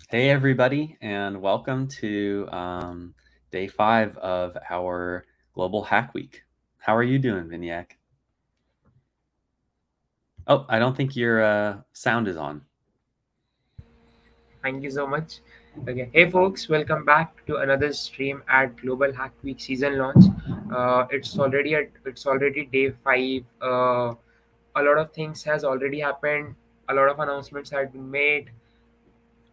Hey, everybody, and welcome to day 5 of our Global Hack Week. How are you doing, Vinayak? Oh, I don't think your sound is on. Thank you so much. Okay. Hey folks, welcome back to another stream at Global Hack Week season launch. It's already day 5. A lot of things has already happened. A lot of announcements had been made.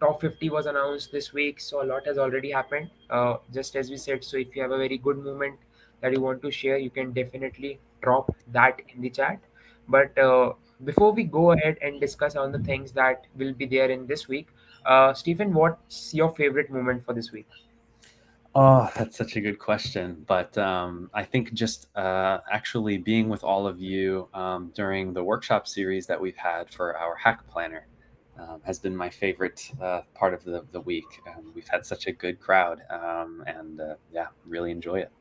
Top 50 was announced this week, so a lot has already happened. Just as we said, so if you have a very good moment that you want to share, you can definitely drop that in the chat. But before we go ahead and discuss on the things that will be there in this week, Stephen, what's your favorite moment for this week? Oh, that's such a good question. But I think just actually being with all of you during the workshop series that we've had for our Hack Planner has been my favorite part of the week. We've had such a good crowd, and yeah, really enjoy it.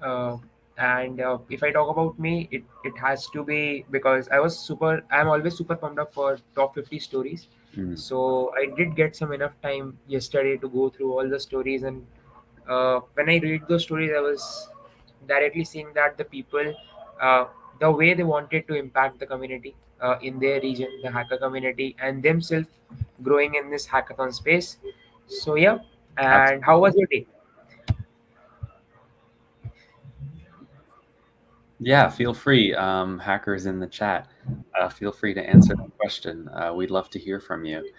Uh, and if I talk about me, it has to be because I'm always super pumped up for top 50 stories. Mm, So I did get some enough time yesterday to go through all the stories. And when I read those stories, I was directly seeing that the people, uh, the way they wanted to impact the community in their region, the hacker community, and themselves growing in this hackathon space. So, yeah. And how was your day? Yeah, feel free, hackers in the chat. Feel free to answer the question. We'd love to hear from you.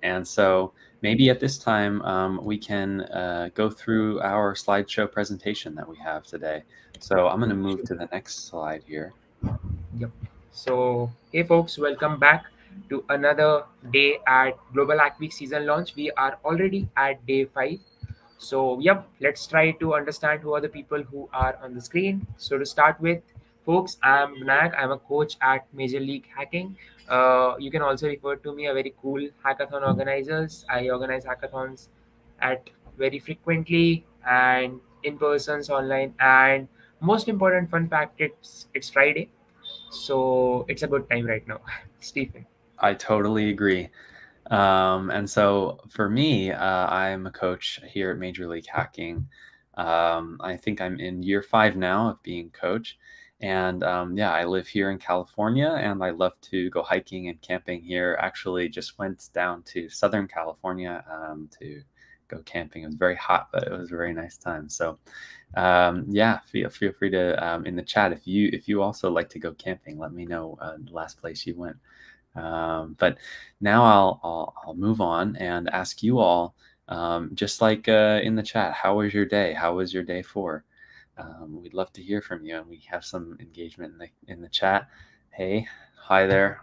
And so maybe at this time, we can go through our slideshow presentation that we have today. So I'm going to move to the next slide here. Yep. So, hey folks, welcome back to another day at Global Hack Week season launch. We are already at day 5. So, yep, let's try to understand who are the people who are on the screen. So, to start with, folks, I'm Bnak. I'm a coach at Major League Hacking. You can also refer to me a very cool hackathon organizers. I organize hackathons at very frequently and in persons online. And most important fun fact, it's Friday, so it's a good time right now. Stephen. I totally agree. And so for me, I'm a coach here at Major League Hacking. I think I'm in year 5 now of being coach. And yeah, I live here in California and I love to go hiking and camping here. Actually, just went down to Southern California to go camping. It was very hot, but it was a very nice time. So yeah, feel free to in the chat if you also like to go camping, let me know the last place you went. But now I'll move on and ask you all, just like in the chat, how was your day? How was your day 4? We'd love to hear from you, and we have some engagement in the chat. Hey, hi there,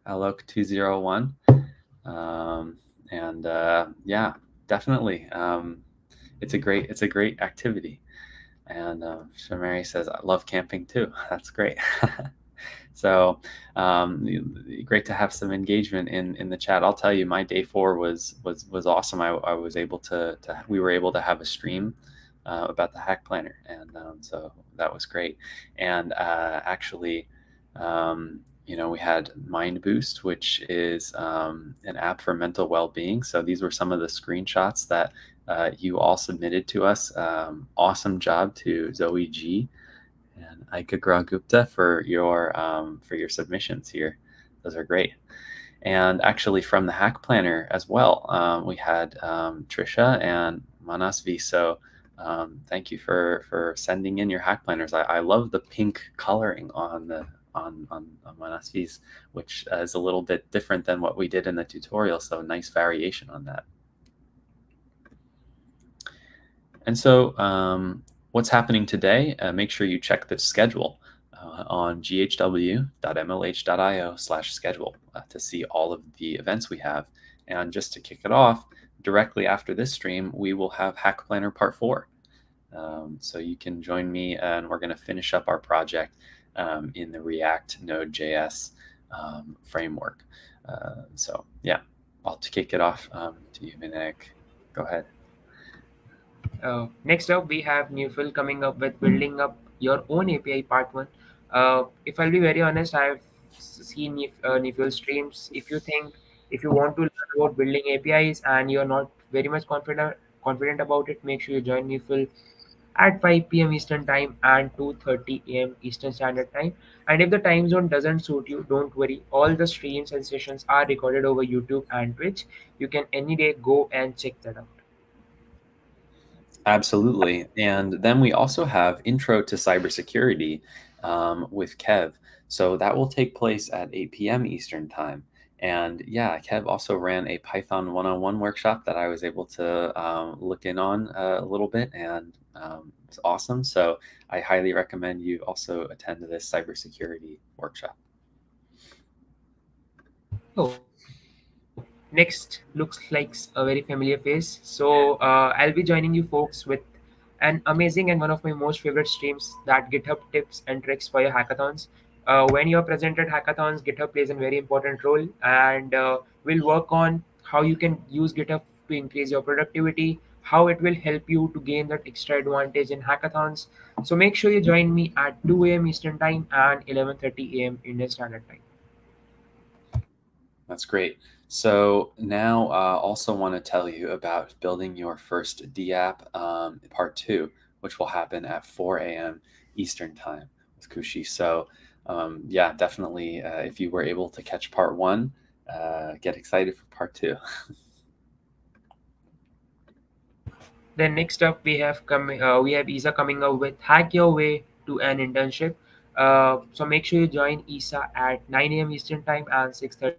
Alok201, and yeah, definitely, it's a great activity. And Shamari says, I love camping too. That's great. So great to have some engagement in the chat. I'll tell you, my day 4 was awesome. I was able to we were able to have a stream about the Hack Planner, and so that was great. And actually, we had Mind Boost, which is an app for mental well-being. So these were some of the screenshots that you all submitted to us. Awesome job to Zoe G and Aikagra Gupta for your submissions here. Those are great. And actually, from the Hack Planner as well, we had Trisha and Manasvi. So thank you for sending in your Hack Planners. I love the pink coloring on the on Manasvi's, which is a little bit different than what we did in the tutorial. So nice variation on that. And so what's happening today, make sure you check the schedule on ghw.mlh.io/schedule to see all of the events we have. And just to kick it off, directly after this stream, we will have Hack Planner Part 4. So you can join me, and we're going to finish up our project in the React Node.js framework. So yeah, I'll kick it off to you, Vinayak. Go ahead. Next up, we have Newfill coming up with building up your own API part 1. If I'll be very honest, I've seen Newfill streams. If you think If you want to learn about building APIs and you're not very much confident about it, make sure you join me full at 5 p.m. Eastern Time and 2:30 a.m. Eastern Standard Time. And if the time zone doesn't suit you, don't worry. All the streams and sessions are recorded over YouTube and Twitch. You can any day go and check that out. Absolutely. And then we also have Intro to Cybersecurity with Kev. So that will take place at 8 p.m. Eastern Time. And yeah, Kev also ran a Python 101 workshop that I was able to look in on a little bit, and it's awesome. So I highly recommend you also attend this cybersecurity workshop. Oh, next looks like a very familiar face. So I'll be joining you folks with an amazing and one of my most favorite streams, that GitHub tips and tricks for your hackathons. When you're present at hackathons, GitHub plays a very important role, and we'll work on how you can use GitHub to increase your productivity, how it will help you to gain that extra advantage in hackathons. So make sure you join me at 2 a.m. Eastern Time and 11:30 a.m. Indian Standard Time. That's great. So now, also want to tell you about building your first DApp part two, which will happen at 4 a.m. Eastern time with Kushi. So yeah, definitely, if you were able to catch part one, get excited for part two. Then next up we have Isa coming up with Hack Your Way to an Internship. So make sure you join Isa at 9 a.m. Eastern Time and 6:30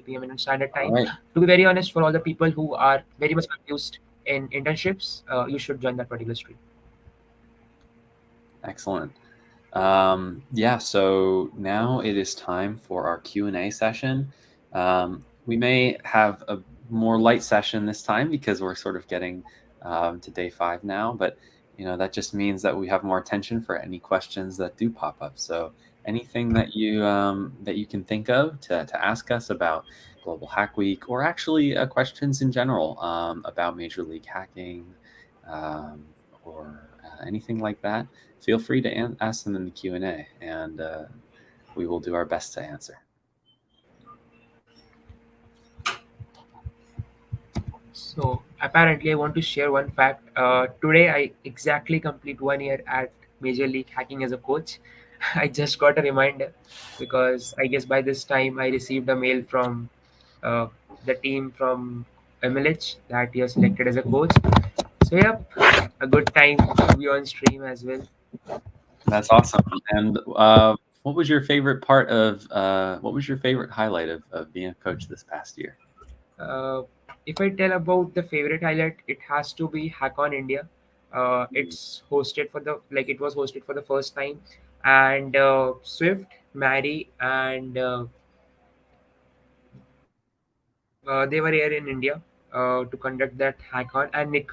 p.m. Indian Standard Time. To be very honest, for all the people who are All very right. much confused in internships, you should join that particular stream. Excellent. Yeah, so now it is time for our Q&A session. We may have a more light session this time because we're sort of getting to day 5 now, but that just means that we have more attention for any questions that do pop up. So anything that you can think of to ask us about Global Hack Week, or actually questions in general about Major League Hacking, or anything like that, feel free to ask them in the Q&A, and we will do our best to answer. So apparently, I want to share one fact. Today, I exactly complete 1 year at Major League Hacking as a coach. I just got a reminder because I guess by this time I received a mail from uh, the team from MLH that you're selected as a coach. So yep, a good time to be on stream as well. That's awesome. And what was your favorite highlight of being a coach this past year? Uh, if I tell about the favorite highlight, it has to be Hack on India. It was hosted for the first time, and Swift, Mary, and they were here in India to conduct that hackathon, and Nick.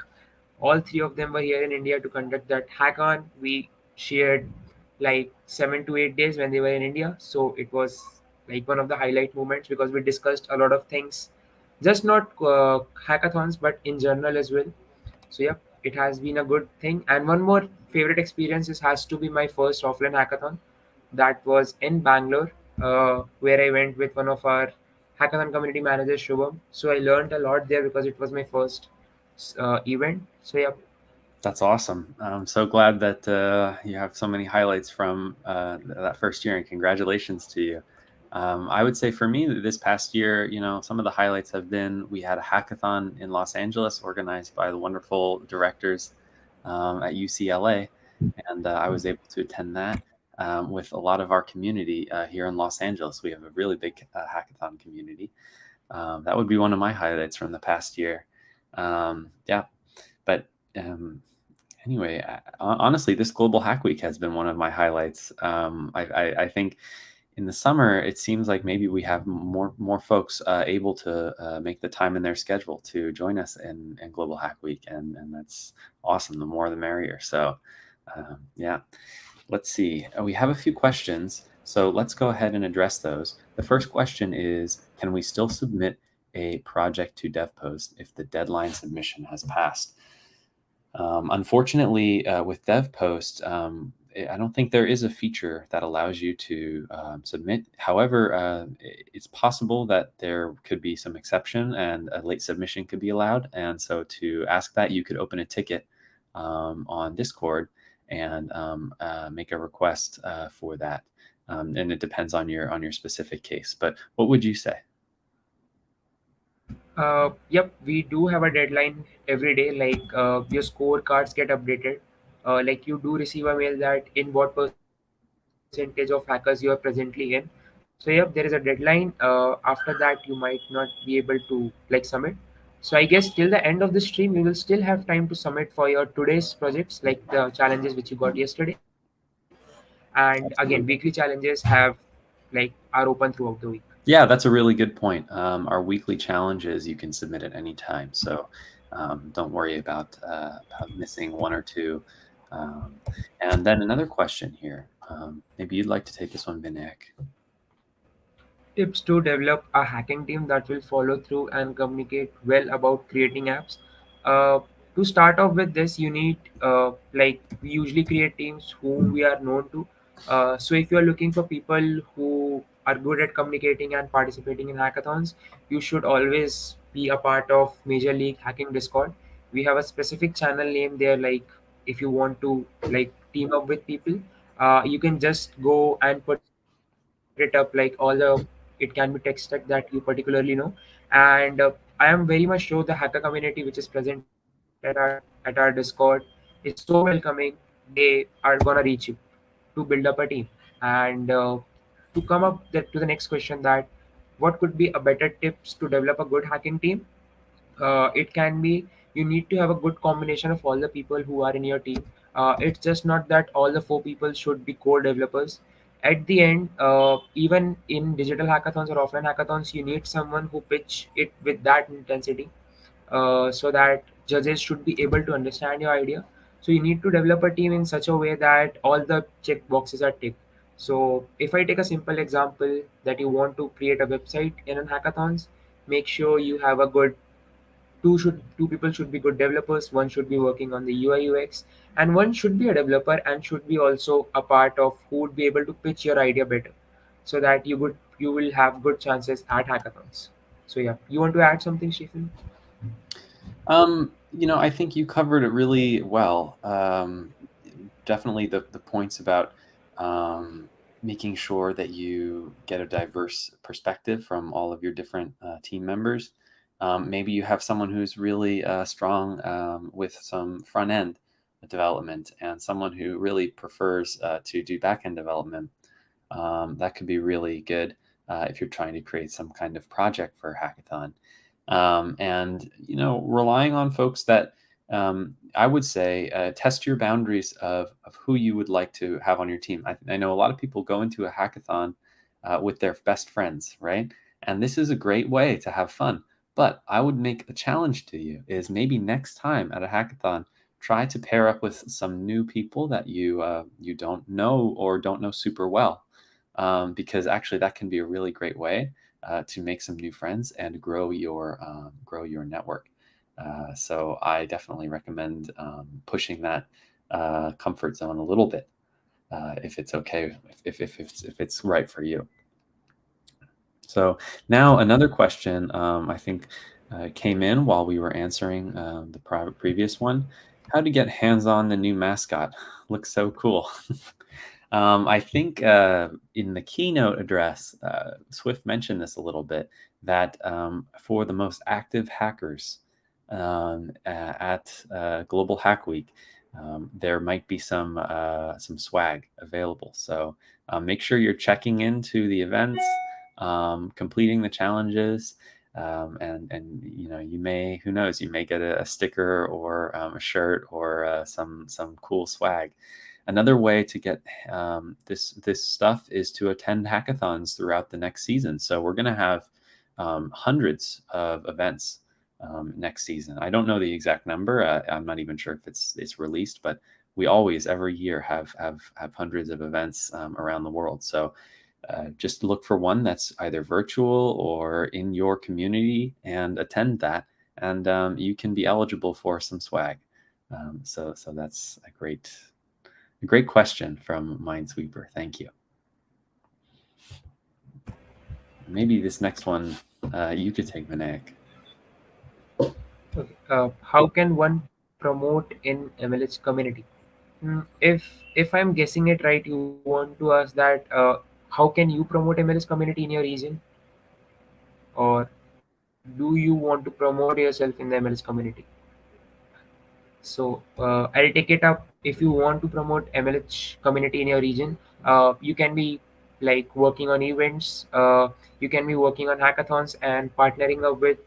All three of them were here in India to conduct that hackathon. We shared like 7 to 8 days when they were in India, so it was like one of the highlight moments because we discussed a lot of things, just not hackathons, but in general as well. So yeah, it has been a good thing. And one more favorite experiences has to be my first offline hackathon. That was in Bangalore, where I went with one of our hackathon community managers, Shubham. So I learned a lot there because it was my first event. So yeah. That's awesome. I'm so glad that you have so many highlights from that first year, and congratulations to you. I would say for me, this past year, some of the highlights have been we had a hackathon in Los Angeles organized by the wonderful directors at UCLA, and I was able to attend that with a lot of our community here in Los Angeles. We have a really big hackathon community. That would be one of my highlights from the past year. Yeah, but um, anyway, honestly, this Global Hack Week has been one of my highlights. I think in the summer, it seems like maybe we have more folks able to make the time in their schedule to join us in Global Hack Week, and that's awesome. The more, the merrier. So, yeah, let's see. We have a few questions, so let's go ahead and address those. The first question is, can we still submit a project to DevPost if the deadline submission has passed? Unfortunately, with DevPost, I don't think there is a feature that allows you to submit. However, it's possible that there could be some exception and a late submission could be allowed. And so to ask that, you could open a ticket on Discord and make a request for that. And it depends on your specific case. But what would you say? Yep, we do have a deadline every day. Like your scorecards get updated. Like you do receive a mail that in what percentage of hackers you are presently in. So yep, there is a deadline. After that, you might not be able to like submit. So I guess till the end of the stream, you will still have time to submit for your today's projects, like the challenges which you got yesterday. And again, weekly challenges Absolutely. are open throughout the week. Yeah, that's a really good point. Our weekly challenges, you can submit at any time. So don't worry about missing one or two. Um, and then another question here. Maybe you'd like to take this one, Vinayak. Tips to develop a hacking team that will follow through and communicate well about creating apps. Uh, to start off with this, you need like we usually create teams whom we are known to. So if you are looking for people who are good at communicating and participating in hackathons, you should always be a part of Major League Hacking Discord. We have a specific channel name there. Like if you want to like team up with people, you can just go and put it up like all the it can be tech stack that you particularly know. And I am very much sure the hacker community which is present at our Discord is so welcoming. They are gonna reach you to build up a team. And to come up to the next question, that what could be a better tips to develop a good hacking team? It can be you need to have a good combination of all the people who are in your team. It's just not that all the four people should be core developers. At the end, even in digital hackathons or offline hackathons, you need someone who pitch it with that intensity, so that judges should be able to understand your idea. So you need to develop a team in such a way that all the check boxes are ticked. So if I take a simple example that you want to create a website in an hackathons, make sure you have a good two people should be good developers, one should be working on the UI UX, and one should be a developer and should be also a part of who would be able to pitch your idea better, so that you will have good chances at hackathons. So yeah, you want to add something, Stephen? I think you covered it really well. Definitely the points about making sure that you get a diverse perspective from all of your different team members. Maybe you have someone who's really strong with some front end development and someone who really prefers to do back end development. That could be really good if you're trying to create some kind of project for a hackathon. And relying on folks that I would say test your boundaries of who you would like to have on your team. I know a lot of people go into a hackathon with their best friends, right? And this is a great way to have fun. But I would make a challenge to you is maybe next time at a hackathon, try to pair up with some new people that you don't know or don't know super well, because actually that can be a really great way to make some new friends and grow your network. So I definitely recommend pushing that comfort zone a little bit, if it's okay, if it's right for you. So now another question I think came in while we were answering the previous one. How to get hands on the new mascot? Looks so cool. I think in the keynote address, Swift mentioned this a little bit, that for the most active hackers at Global Hack Week, there might be some swag available. So make sure you're checking into the events, completing the challenges, and you may, who knows, you may get a sticker or a shirt or some cool swag. Another way to get this stuff is to attend hackathons throughout the next season. So we're going to have hundreds of events next season. I don't know the exact number. I'm not even sure if it's released, but we always every year have hundreds of events around the world. So just look for one that's either virtual or in your community and attend that, and you can be eligible for some swag. So that's a Great question from Minesweeper. Thank you. Maybe this next one you could take, Vinayak. Okay. How can one promote in MLH community? If I'm guessing it right, you want to ask that how can you promote MLS community in your region, or do you want to promote yourself in the MLS community? So I'll take it up. If you want to promote MLH community in your region, you can be like working on events. You can be working on hackathons and partnering up with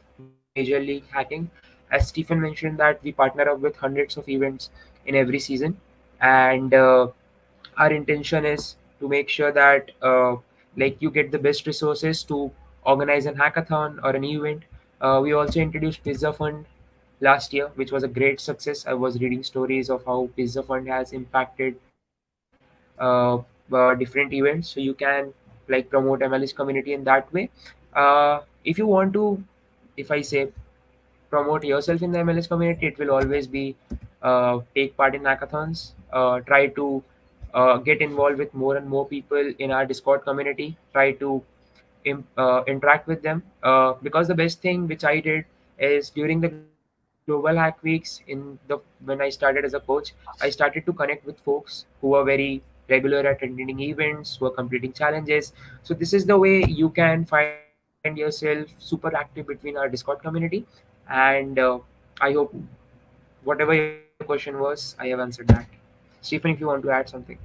Major League Hacking. As Stephen mentioned, that we partner up with hundreds of events in every season, and our intention is to make sure that like you get the best resources to organize an hackathon or an event. We also introduced Pizza Fund last year, which was a great success. I was reading stories of how Pizza Fund has impacted different events, so you can like promote MLS community in that way. If you want to, if I say promote yourself in the MLS community, it will always be take part in hackathons, try to get involved with more and more people in our Discord community, try to interact with them. Because the best thing which I did is during the Global Hack Weeks, when I started as a coach, I started to connect with folks who were very regular at attending events, who are completing challenges. So this is the way you can find yourself super active between our Discord community. And I hope whatever your question was, I have answered that. Stephen, if you want to add something.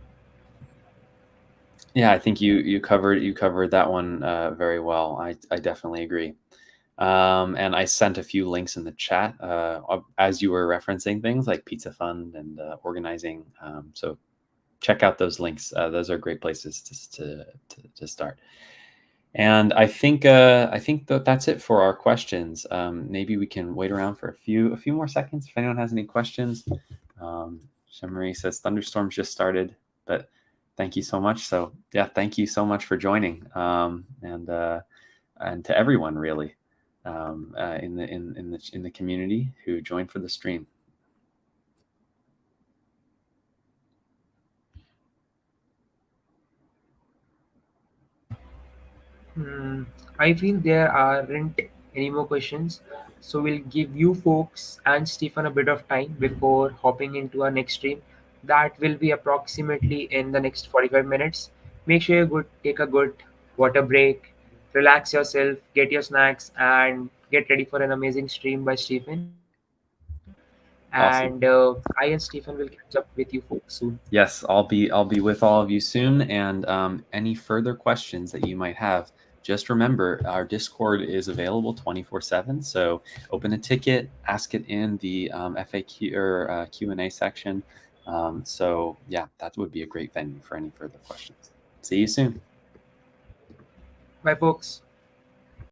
Yeah, I think you covered that one very well. I definitely agree. And I sent a few links in the chat as you were referencing things like Pizza Fund and organizing. So check out those links. Those are great places to start. And I think that's it for our questions. Maybe we can wait around for a few more seconds if anyone has any questions. Marie says thunderstorms just started, but thank you so much. So yeah, thank you so much for joining, and to everyone really in the community who joined for the stream. Hmm, I feel there aren't any more questions, so we'll give you folks and Stephen a bit of time before hopping into our next stream. That will be approximately in the next 45 minutes. Make sure you take a good water break, relax yourself, get your snacks, and get ready for an amazing stream by Stephen. And Awesome. I and Stephen will catch up with you folks soon. Yes, I'll be with all of you soon. And any further questions that you might have, just remember our Discord is available 24/7. So open a ticket, ask it in the FAQ or Q&A section. So yeah, that would be a great venue for any further questions. See you soon. Bye, folks.